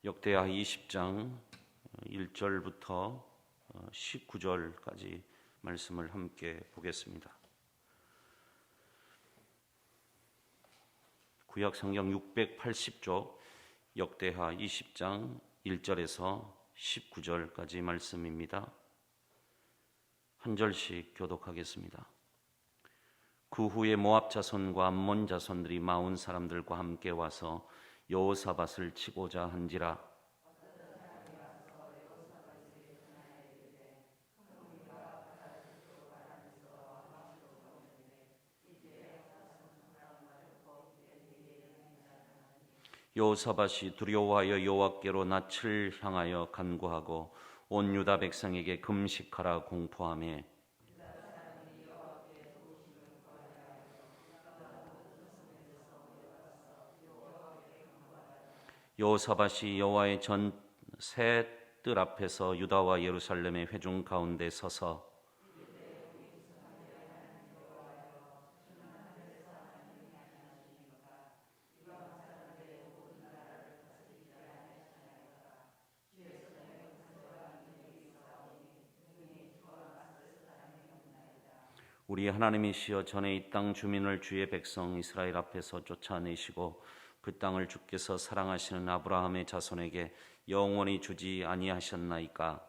역대하 20장 1절부터 19절까지 말씀을 함께 보겠습니다. 구약 성경 680쪽 역대하 20장 1절에서 19절까지 말씀입니다. 한 절씩 교독하겠습니다. 그 후에 모압 자손과 암몬 자손들이 마온 사람들과 함께 와서 여호사밧을 치고자 한지라. 여호사밧이 두려워하여 여호와께로 낯을 향하여 간구하고 온 유다 백성에게 금식하라 공포하며 여호사밧이 여호와의 전 새 뜰 앞에서 유다와 예루살렘의 회중 가운데 서서 우리 하나님이시여 전에 이 땅 주민을 주의 백성 이스라엘 앞에서 쫓아내시고 그 땅을 주께서 사랑하시는 아브라함의 자손에게 영원히 주지 아니하셨나이까.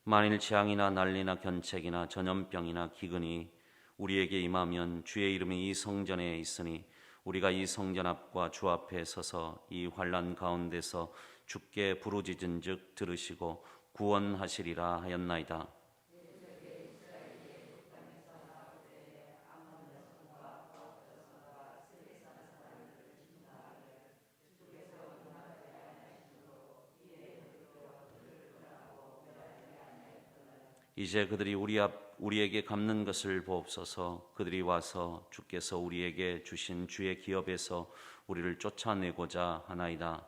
만일 재앙이나 난리나 견책이나 전염병이나 기근이 우리에게 임하면 주의 이름이 이 성전에 있으니 우리가 이 성전 앞과 주 앞에 서서 이 환난 가운데서 주께 부르짖은즉 들으시고 구원하시리라 하였나이다. 이제 그들이 우리에게 갚는 것을 보옵소서. 그들이 와서 주께서 우리에게 주신 주의 기업에서 우리를 쫓아내고자 하나이다.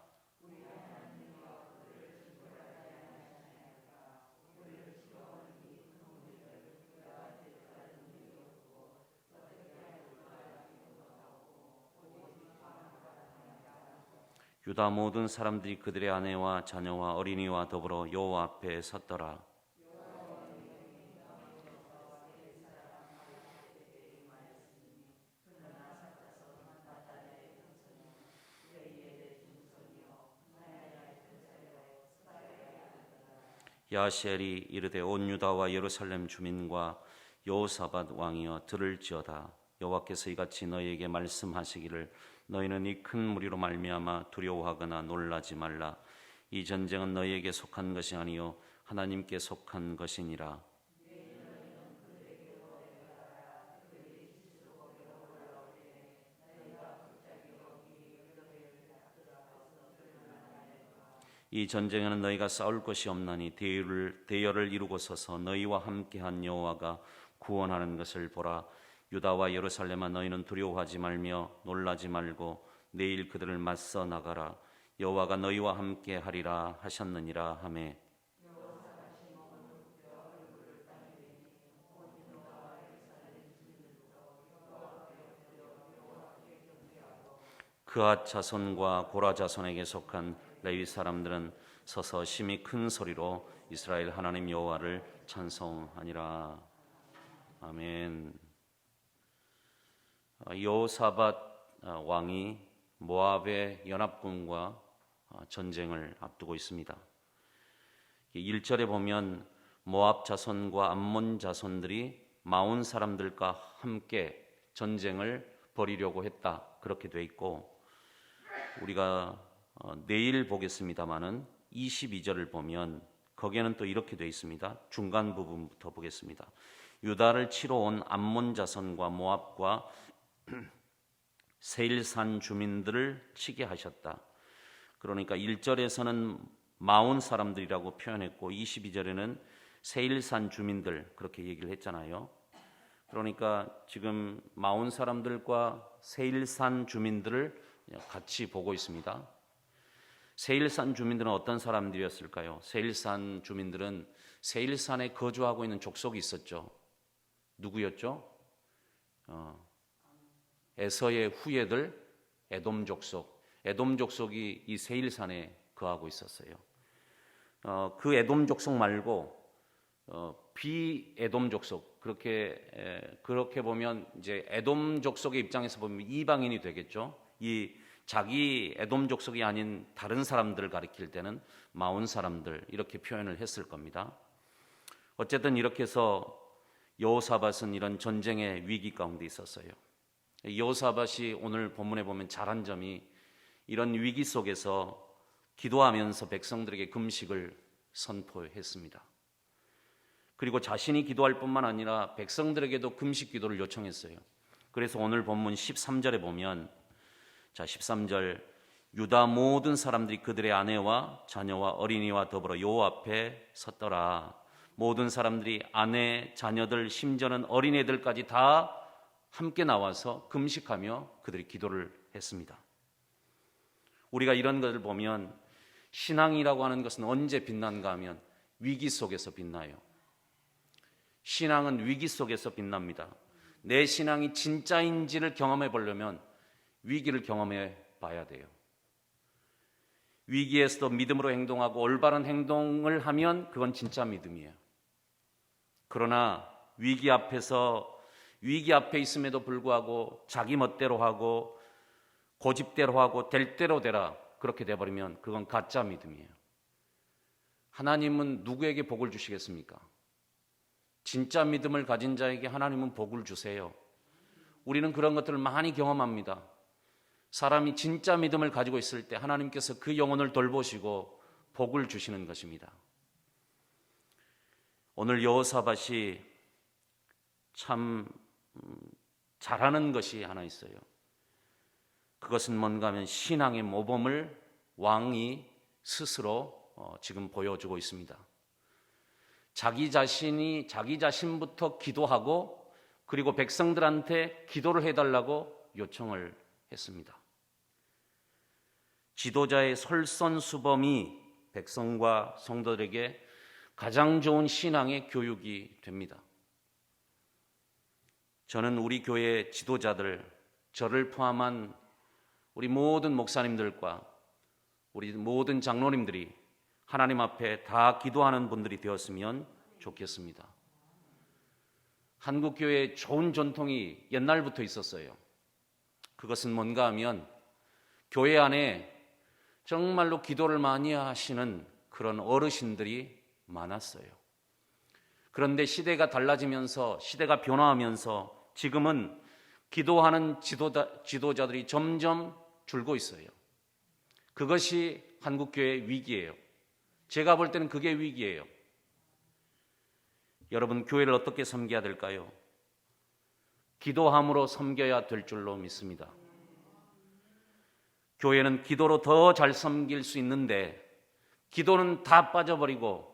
유다 모든 사람들이 그들의 아내와 자녀와 어린이와 더불어 여호와 앞에 섰더라. 야시엘이 이르되 온 유다와 예루살렘 주민과 여호사밧 왕이여 들을지어다. 여호와께서 이같이 너희에게 말씀하시기를 너희는 이 큰 무리로 말미암아 두려워하거나 놀라지 말라. 이 전쟁은 너희에게 속한 것이 아니요 하나님께 속한 것이니라. 이 전쟁에는 너희가 싸울 것이 없나니 대열을 이루고 서서 너희와 함께한 여호와가 구원하는 것을 보라. 유다와 예루살렘아 너희는 두려워하지 말며 놀라지 말고 내일 그들을 맞서 나가라. 여호와가 너희와 함께하리라 하셨느니라 하매 그앗 자손과 고라 자손에게 속한 레위 사람들은 서서 심히 큰 소리로 이스라엘 하나님 여호와를 찬송하니라. 아멘. 여호사밧 왕이 모압의 연합군과 전쟁을 앞두고 있습니다. 1절에 보면 모압 자손과 암몬 자손들이 마온 사람들과 함께 전쟁을 벌이려고 했다, 그렇게 돼 있고, 우리가 내일 보겠습니다마는 22절을 보면 거기에는 또 이렇게 돼 있습니다. 중간 부분부터 보겠습니다. 유다를 치러 온 암몬 자손과 모압과 세일산 주민들을 치게 하셨다. 그러니까 1절에서는 마온 사람들이라고 표현했고 22절에는 세일산 주민들 그렇게 얘기를 했잖아요. 그러니까 지금 마온 사람들과 세일산 주민들을 같이 보고 있습니다. 세일산 주민들은 어떤 사람들이었을까요? 세일산 주민들은 세일산에 거주하고 있는 족속이 있었죠. 누구였죠? 에서의 후예들 에돔 족속이 이 세일산에 거하고 있었어요. 그 에돔 족속 말고 비에돔 족속, 그렇게 보면 이제 에돔 족속의 입장에서 보면 이방인이 되겠죠. 이 자기 에돔 족속이 아닌 다른 사람들을 가리킬 때는 마온 사람들 이렇게 표현을 했을 겁니다. 어쨌든 이렇게 해서 여호사밧은 이런 전쟁의 위기 가운데 있었어요. 여호사밧이 오늘 본문에 보면 잘한 점이 이런 위기 속에서 기도하면서 백성들에게 금식을 선포했습니다. 그리고 자신이 기도할 뿐만 아니라 백성들에게도 금식 기도를 요청했어요. 그래서 오늘 본문 13절에 보면 13절 유다 모든 사람들이 그들의 아내와 자녀와 어린이와 더불어 여호와 앞에 섰더라. 모든 사람들이 아내, 자녀들, 심지어는 어린애들까지 다 함께 나와서 금식하며 그들이 기도를 했습니다. 우리가 이런 것을 보면 신앙이라고 하는 것은 언제 빛난가 하면 위기 속에서 빛나요. 신앙은 위기 속에서 빛납니다. 내 신앙이 진짜인지를 경험해 보려면 위기를 경험해 봐야 돼요. 위기에서도 믿음으로 행동하고 올바른 행동을 하면 그건 진짜 믿음이에요. 그러나 위기 앞에 있음에도 불구하고 자기 멋대로 하고 고집대로 하고 될 대로 되라 그렇게 돼버리면 그건 가짜 믿음이에요. 하나님은 누구에게 복을 주시겠습니까? 진짜 믿음을 가진 자에게 하나님은 복을 주세요. 우리는 그런 것들을 많이 경험합니다. 사람이 진짜 믿음을 가지고 있을 때 하나님께서 그 영혼을 돌보시고 복을 주시는 것입니다. 오늘 여호사밧이 참 잘하는 것이 하나 있어요. 그것은 뭔가 하면 신앙의 모범을 왕이 스스로 지금 보여주고 있습니다. 자기 자신부터 기도하고 그리고 백성들한테 기도를 해달라고 요청을 했습니다. 지도자의 솔선수범이 백성과 성도들에게 가장 좋은 신앙의 교육이 됩니다. 저는 우리 교회 지도자들, 저를 포함한 우리 모든 목사님들과 우리 모든 장로님들이 하나님 앞에 다 기도하는 분들이 되었으면 좋겠습니다. 한국 교회에 좋은 전통이 옛날부터 있었어요. 그것은 뭔가 하면 교회 안에 정말로 기도를 많이 하시는 그런 어르신들이 많았어요. 그런데 시대가 달라지면서 시대가 변화하면서 지금은 기도하는 지도자들이 점점 줄고 있어요. 그것이 한국교회의 위기예요. 제가 볼 때는 그게 위기예요. 여러분, 교회를 어떻게 섬겨야 될까요? 기도함으로 섬겨야 될 줄로 믿습니다. 교회는 기도로 더 잘 섬길 수 있는데 기도는 다 빠져버리고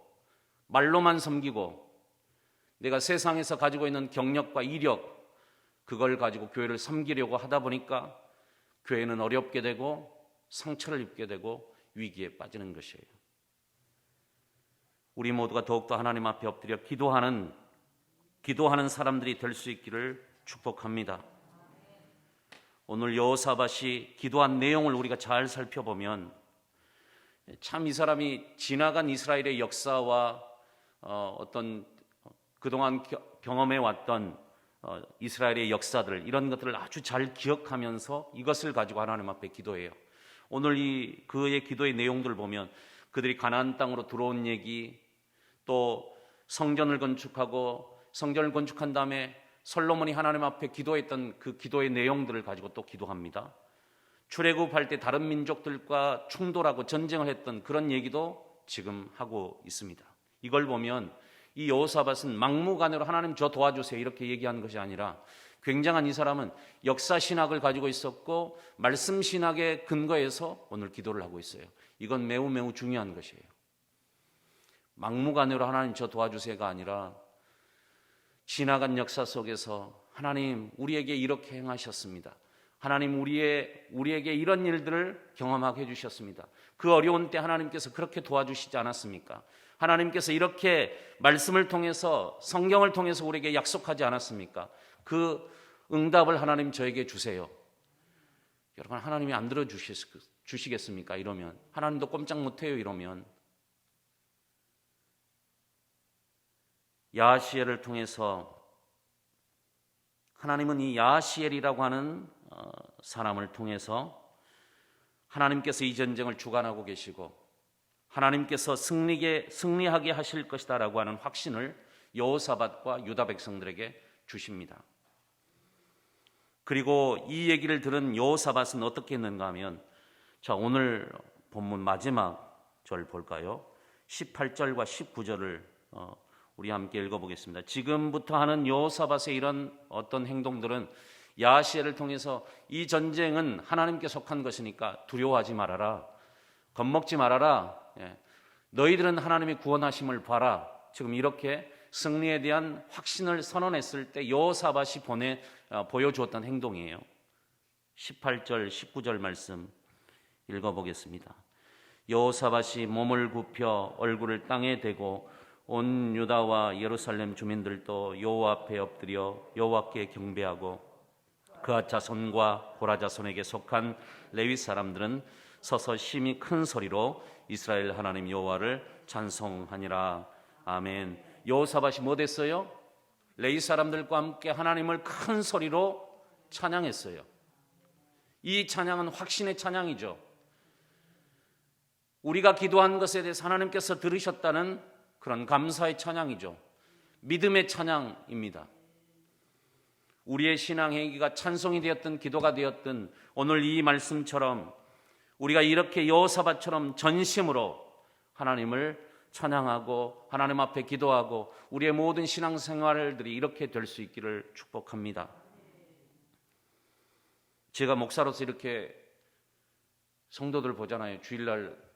말로만 섬기고 내가 세상에서 가지고 있는 경력과 이력 그걸 가지고 교회를 섬기려고 하다 보니까 교회는 어렵게 되고 상처를 입게 되고 위기에 빠지는 것이에요. 우리 모두가 더욱더 하나님 앞에 엎드려 기도하는 사람들이 될 수 있기를 축복합니다. 오늘 여호사밧이 기도한 내용을 우리가 잘 살펴보면 참 이 사람이 지나간 이스라엘의 역사와 어떤 그동안 경험해 왔던 이스라엘의 역사들 이런 것들을 아주 잘 기억하면서 이것을 가지고 하나님 앞에 기도해요. 오늘 그의 기도의 내용들을 보면 그들이 가나안 땅으로 들어온 얘기, 또 성전을 건축한 다음에 솔로몬이 하나님 앞에 기도했던 그 기도의 내용들을 가지고 또 기도합니다. 출애굽할 때 다른 민족들과 충돌하고 전쟁을 했던 그런 얘기도 지금 하고 있습니다. 이걸 보면 이 여호사밧은 막무가내로 하나님 저 도와주세요 이렇게 얘기하는 것이 아니라 굉장한 이 사람은 역사 신학을 가지고 있었고 말씀 신학에 근거해서 오늘 기도를 하고 있어요. 이건 매우 매우 중요한 것이에요. 막무가내로 하나님 저 도와주세요가 아니라 지나간 역사 속에서 하나님 우리에게 이렇게 행하셨습니다. 하나님 우리에게 이런 일들을 경험하게 해주셨습니다. 그 어려운 때 하나님께서 그렇게 도와주시지 않았습니까? 하나님께서 이렇게 말씀을 통해서 성경을 통해서 우리에게 약속하지 않았습니까? 그 응답을 하나님 저에게 주세요. 여러분, 하나님이 안 들어주시겠습니까? 이러면 하나님도 꼼짝 못해요. 이러면 야하시엘을 통해서 하나님은 이 야하시엘이라고 하는 사람을 통해서 하나님께서 이 전쟁을 주관하고 계시고 하나님께서 승리하게 하실 것이다 라고 하는 확신을 여호사밧과 유다 백성들에게 주십니다. 그리고 이 얘기를 들은 여호사밧은 어떻게 했는가 하면, 자, 오늘 본문 마지막 절 볼까요? 18절과 19절을 우리 함께 읽어보겠습니다. 지금부터 하는 여호사밧의 이런 어떤 행동들은 야하시엘을 통해서 이 전쟁은 하나님께 속한 것이니까 두려워하지 말아라, 겁먹지 말아라, 너희들은 하나님의 구원하심을 봐라. 지금 이렇게 승리에 대한 확신을 선언했을 때 여호사밧이 보여주었던 행동이에요. 18절 19절 말씀 읽어보겠습니다. 여호사밧이 몸을 굽혀 얼굴을 땅에 대고 온 유다와 예루살렘 주민들도 여호와 앞에 엎드려 여호와께 경배하고 그앗 자손과 고라 자손에게 속한 레위 사람들은 서서 심히 큰 소리로 이스라엘 하나님 여호와를 찬송하니라. 아멘. 여호사밧이 뭐 됐어요? 레위 사람들과 함께 하나님을 큰 소리로 찬양했어요. 이 찬양은 확신의 찬양이죠. 우리가 기도한 것에 대해서 하나님께서 들으셨다는 그런 감사의 찬양이죠. 믿음의 찬양입니다. 우리의 신앙 행위가 찬송이 되었든 기도가 되었든 오늘 이 말씀처럼 우리가 이렇게 여호사밧처럼 전심으로 하나님을 찬양하고 하나님 앞에 기도하고 우리의 모든 신앙생활들이 이렇게 될 수 있기를 축복합니다. 제가 목사로서 이렇게 성도들 보잖아요. 주일날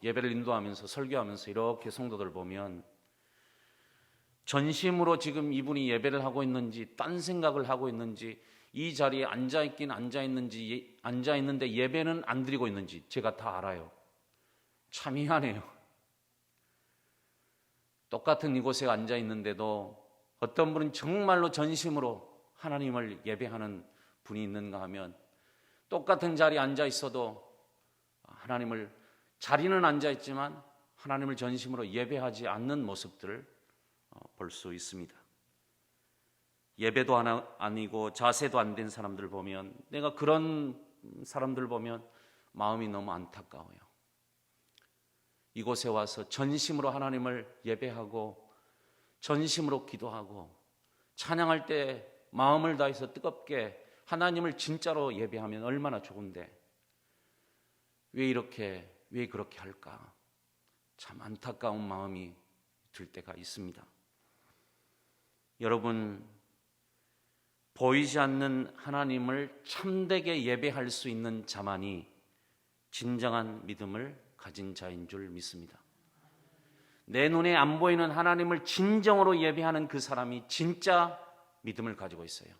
예배를 인도하면서 설교하면서 이렇게 성도들 보면 전심으로 지금 이분이 예배를 하고 있는지 딴 생각을 하고 있는지 이 자리에 앉아있긴 앉아있는데 예배는 안 드리고 있는지 제가 다 알아요. 참 희한해요. 똑같은 이곳에 앉아있는데도 어떤 분은 정말로 전심으로 하나님을 예배하는 분이 있는가 하면 똑같은 자리에 앉아있어도 하나님을 자리는 앉아있지만 하나님을 전심으로 예배하지 않는 모습들을 볼 수 있습니다. 예배도 아니고 자세도 안 된 사람들 보면 내가 그런 사람들 보면 마음이 너무 안타까워요. 이곳에 와서 전심으로 하나님을 예배하고 전심으로 기도하고 찬양할 때 마음을 다해서 뜨겁게 하나님을 진짜로 예배하면 얼마나 좋은데 왜 그렇게 할까? 참 안타까운 마음이 들 때가 있습니다. 여러분, 보이지 않는 하나님을 참되게 예배할 수 있는 자만이 진정한 믿음을 가진 자인 줄 믿습니다. 내 눈에 안 보이는 하나님을 진정으로 예배하는 그 사람이 진짜 믿음을 가지고 있어요.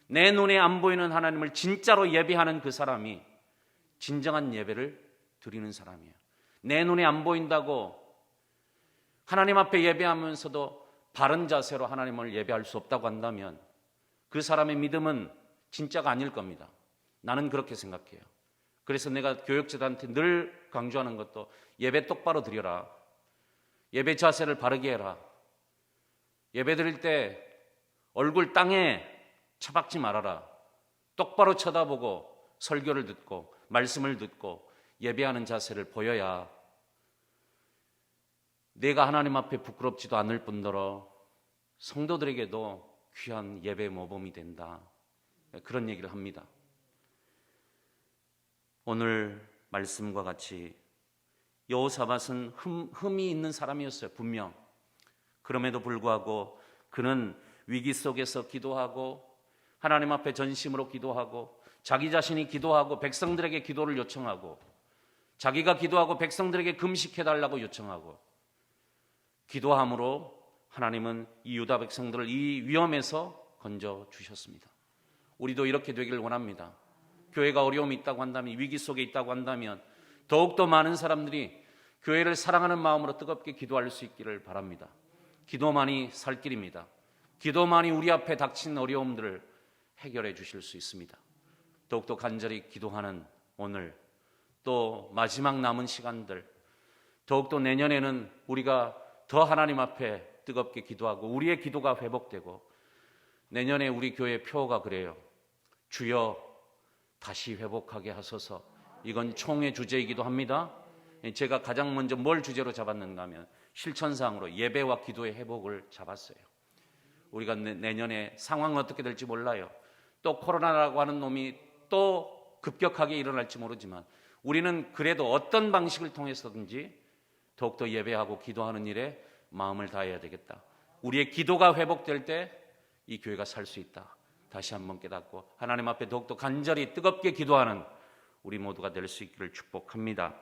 내 눈에 안 보이는 하나님을 진짜로 예배하는 그 사람이 진정한 예배를 드리는 사람이에요. 내 눈에 안 보인다고 하나님 앞에 예배하면서도 바른 자세로 하나님을 예배할 수 없다고 한다면 그 사람의 믿음은 진짜가 아닐 겁니다. 나는 그렇게 생각해요. 그래서 내가 교역자들한테 늘 강조하는 것도 예배 똑바로 드려라. 예배 자세를 바르게 해라. 예배 드릴 때 얼굴 땅에 처박지 말아라. 똑바로 쳐다보고 설교를 듣고 말씀을 듣고 예배하는 자세를 보여야 내가 하나님 앞에 부끄럽지도 않을 뿐더러 성도들에게도 귀한 예배 모범이 된다. 그런 얘기를 합니다. 오늘 말씀과 같이 여호사밧은 흠이 있는 사람이었어요. 분명. 그럼에도 불구하고 그는 위기 속에서 기도하고 하나님 앞에 전심으로 기도하고 자기 자신이 기도하고 백성들에게 기도를 요청하고 자기가 기도하고 백성들에게 금식해달라고 요청하고 기도함으로 하나님은 이 유다 백성들을 이 위험에서 건져주셨습니다. 우리도 이렇게 되기를 원합니다. 교회가 어려움이 있다고 한다면, 위기 속에 있다고 한다면 더욱더 많은 사람들이 교회를 사랑하는 마음으로 뜨겁게 기도할 수 있기를 바랍니다. 기도만이 살 길입니다. 기도만이 우리 앞에 닥친 어려움들을 해결해 주실 수 있습니다. 더욱더 간절히 기도하는 오늘, 또 마지막 남은 시간들, 더욱더 내년에는 우리가 더 하나님 앞에 뜨겁게 기도하고 우리의 기도가 회복되고, 내년에 우리 교회 표어가 그래요. 주여 다시 회복하게 하소서. 이건 총의 주제이기도 합니다. 제가 가장 먼저 뭘 주제로 잡았는가 하면 실천상으로 예배와 기도의 회복을 잡았어요. 우리가 내년에 상황은 어떻게 될지 몰라요. 또 코로나라고 하는 놈이 또 급격하게 일어날지 모르지만 우리는 그래도 어떤 방식을 통해서든지 더욱더 예배하고 기도하는 일에 마음을 다해야 되겠다. 우리의 기도가 회복될 때 이 교회가 살 수 있다. 다시 한번 깨닫고 하나님 앞에 더욱더 간절히 뜨겁게 기도하는 우리 모두가 될 수 있기를 축복합니다.